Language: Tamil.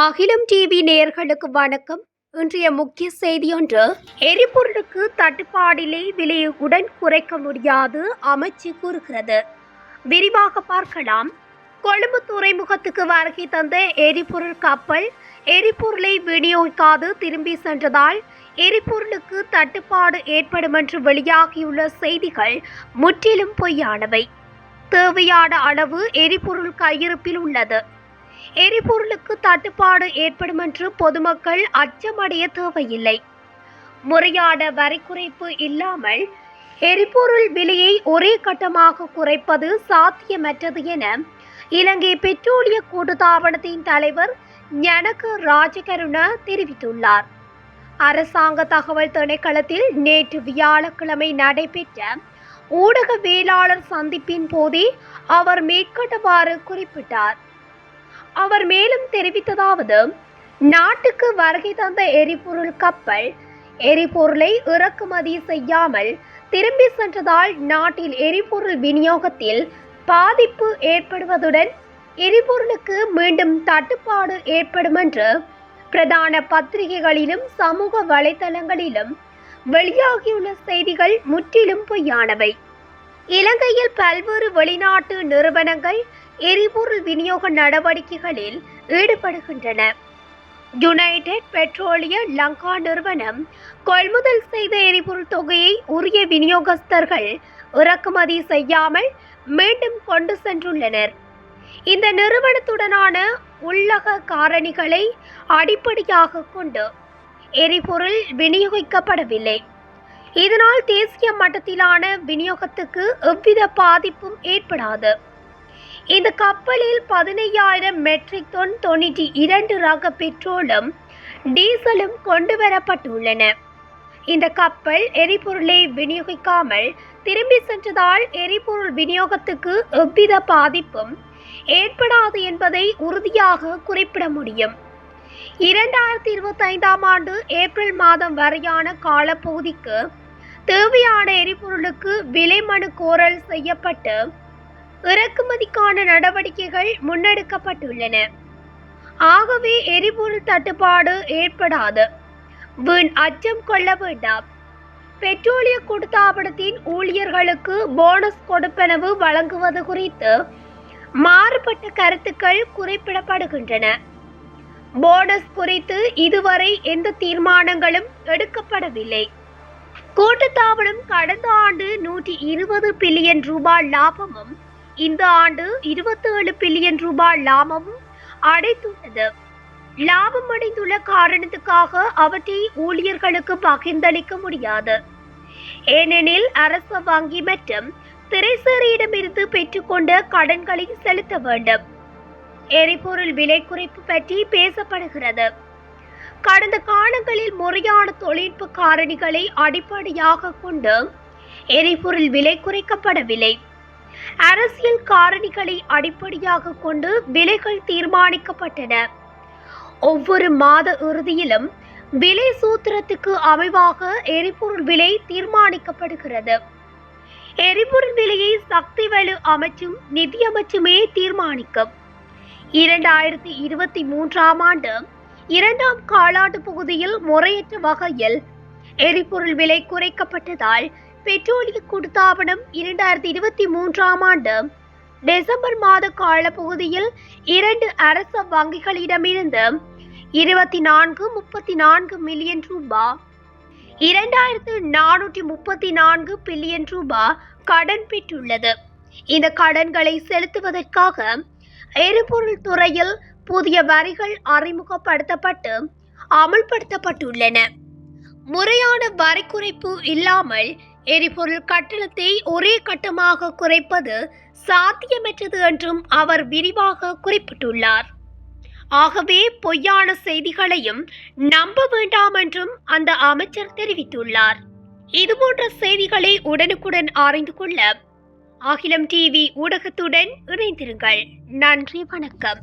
அகிலம் டிவி நேயர்களுக்கு வணக்கம். இன்றைய முக்கிய செய்தியொன்று, எரிபொருளுக்கு தட்டுப்பாடிலே விலையை உடன் குறைக்க முடியாது அமைச்சு கூறுகிறது. விரிவாக பார்க்கலாம். கொழும்பு துறைமுகத்துக்கு வருகை தந்த எரிபொருள் கப்பல் எரிபொருளை விநியோகிக்காது திரும்பி சென்றதால் எரிபொருளுக்கு தட்டுப்பாடு ஏற்படும் என்று வெளியாகியுள்ள செய்திகள் முற்றிலும் பொய்யானவை. தேவையான அளவு எரிபொருள் கையிருப்பில் உள்ளது. எரிபொருளுக்கு தட்டுப்பாடு ஏற்படும் என்று பொதுமக்கள் அச்சமடைய தேவையில்லை. முறையான வரி குறைப்பு இல்லாமல் எரிபொருள் விலையை ஒரே கட்டமாக குறைப்பது சாத்தியமற்றது என இலங்கை பெட்ரோலிய கூட்டுத்தாபனத்தின் தலைவர் ஞனக ராஜகருண தெரிவித்துள்ளார். அரசாங்க தகவல் திணைக்களத்தில் நேற்று வியாழக்கிழமை நடைபெற்ற ஊடகவியலாளர் சந்திப்பின் போதே அவர் மேற்கண்டவாறு குறிப்பிட்டார். அவர் மேலும் தெரிவித்ததாவது, நாட்டுக்கு வருகை தந்த எரிபொருள் கப்பல் எரிபொருளை இறக்குமதி செய்யாமல் திரும்பி சென்றதால் நாட்டில் எரிபொருள் விநியோகத்தில் பாதிப்பு ஏற்படுவதுடன் எரிபொருளுக்கு மீண்டும் தட்டுப்பாடு ஏற்படும் என்று பிரதான பத்திரிகைகளிலும் சமூக வலைதளங்களிலும் வெளியாகியுள்ள செய்திகள் முற்றிலும் பொய்யானவை. இலங்கையில் பல்வேறு வெளிநாட்டு நிறுவனங்கள் எரிபொருள் விநியோக நடவடிக்கைகளில் ஈடுபடுகின்றன. யுனைடெட் பெட்ரோலிய லங்கா நிறுவனம் கொள்முதல் செய்த எரிபொருள் தொகையை உரிய விநியோகஸ்தர்கள் இறக்குமதி செய்யாமல் மீண்டும் கொண்டு சென்றுள்ளனர். இந்த நிறுவனத்துடனான உள்ளக காரணிகளை அடிப்படையாக கொண்டு எரிபொருள் விநியோகிக்கப்படவில்லை. இதனால் தேசிய மட்டத்திலான விநியோகத்துக்கு எவ்வித பாதிப்பும் ஏற்படாது. இந்த கப்பலில் 15,000 மெட்ரிக் டன் 92 ரக பெட்ரோலும் டீசலும் கொண்டு வரப்பட்டுள்ளன. இந்த கப்பல் எரிபொருளை விநியோகிக்காமல் திரும்பி சென்றதால் எரிபொருள் விநியோகத்துக்கு எவ்வித பாதிப்பும் ஏற்படாது என்பதை உறுதியாக குறிப்பிட முடியும். 2025ஆம் ஆண்டு ஏப்ரல் மாதம் வரையான காலப்பகுதிக்கு தேவையான எரிபொருளுக்கு விலை மனு கோரல் செய்யப்பட்டு இறக்குமதிக்கான நடவடிக்கைகள் முன்னெடுக்கப்பட்டுள்ளன. ஆகவே எரிபொருள் தட்டுப்பாடு ஏற்படாது. வீண் அச்சம் கொள்ள வேண்டாம். பெட்ரோலிய கூட்டுத்தாபனத்தின் ஊழியர்களுக்கு போனஸ் கொடுப்பனவு வழங்குவது குறித்து மாறுபட்ட கருத்துக்கள் குறிப்பிடப்படுகின்றன. போனஸ் குறித்து இதுவரை எந்த தீர்மானங்களும் எடுக்கப்படவில்லை. கூட்டுத்தாபனம் கடந்த ஆண்டு 120 பில்லியன் ரூபாய் லாபமும் இந்த ஆண்டு 27 பில்லியன் ரூபாய் லாபமும் அடைந்துள்ளது. லாபம் அடைந்துள்ள காரணத்துக்காக அவற்றை ஊழியர்களுக்கு பகிர்ந்தளிக்க முடியாது. ஏனெனில் அரசு வங்கி மற்றும் திரைசேரியிடமிருந்து பெற்றுக்கொண்ட கடன்களை செலுத்த வேண்டும். எரிபொருள் விலை குறைப்பு பற்றி பேசப்படுகிறது. கடந்த காலங்களில் முறையான தொழில்நுட்ப காரணிகளை அடிப்படையாக கொண்டு எரிபொருள் விலை குறைக்கப்படவில்லை. அரசியல் காரணிகளை அடிப்படையாக கொண்டு விலைகள் தீர்மானிக்கப்பட்டன. ஒவ்வொரு மாத இறுதியிலும் விலை சூத்திரத்துக்கு அமைவாக எரிபொருள் விலை தீர்மானிக்கப்படுகிறது. எரிபொருள் விலையை சக்தி வலு அமைச்சும் நிதியமைச்சுமே தீர்மானிக்கும். 2023ஆம் ஆண்டு 2ஆம் காலாண்டு பகுதியில் முறையற்ற வகையில் எரிபொருள் விலை குறைக்கப்பட்டதால் பெட்ரோலிய கூட்டுத்தாபனம் 2023ஆம் ஆண்டு டிசம்பர் மாத காலப்பகுதியில் 2 அரச வங்கிகளிடமிருந்து 34 மில்லியன் ரூபாய் 2434 பில்லியன் ரூபாய் கடன் பெற்றுள்ளது. இந்த கடன்களை செலுத்துவதற்காக எரிபொருள் துறையில் புதிய வரிகள் அறிமுகப்படுத்தப்பட்டு அமல்படுத்தப்பட்டுள்ளன. முறையான வரி குறைப்பு இல்லாமல் எரிபொருள் கட்டணத்தை ஒரே கட்டமாக குறைப்பது சாத்தியமற்றது என்றும் அவர் விரிவாக குறிப்பிட்டுள்ளார். ஆகவே பொய்யான செய்திகளையும் நம்ப வேண்டாம் என்றும் அந்த அமைச்சர் தெரிவித்துள்ளார். இதுபோன்ற செய்திகளை உடனுக்குடன் அறிந்து கொள்ள அகிலம் டிவி ஊடகத்துடன் இணைந்திருங்கள். நன்றி, வணக்கம்.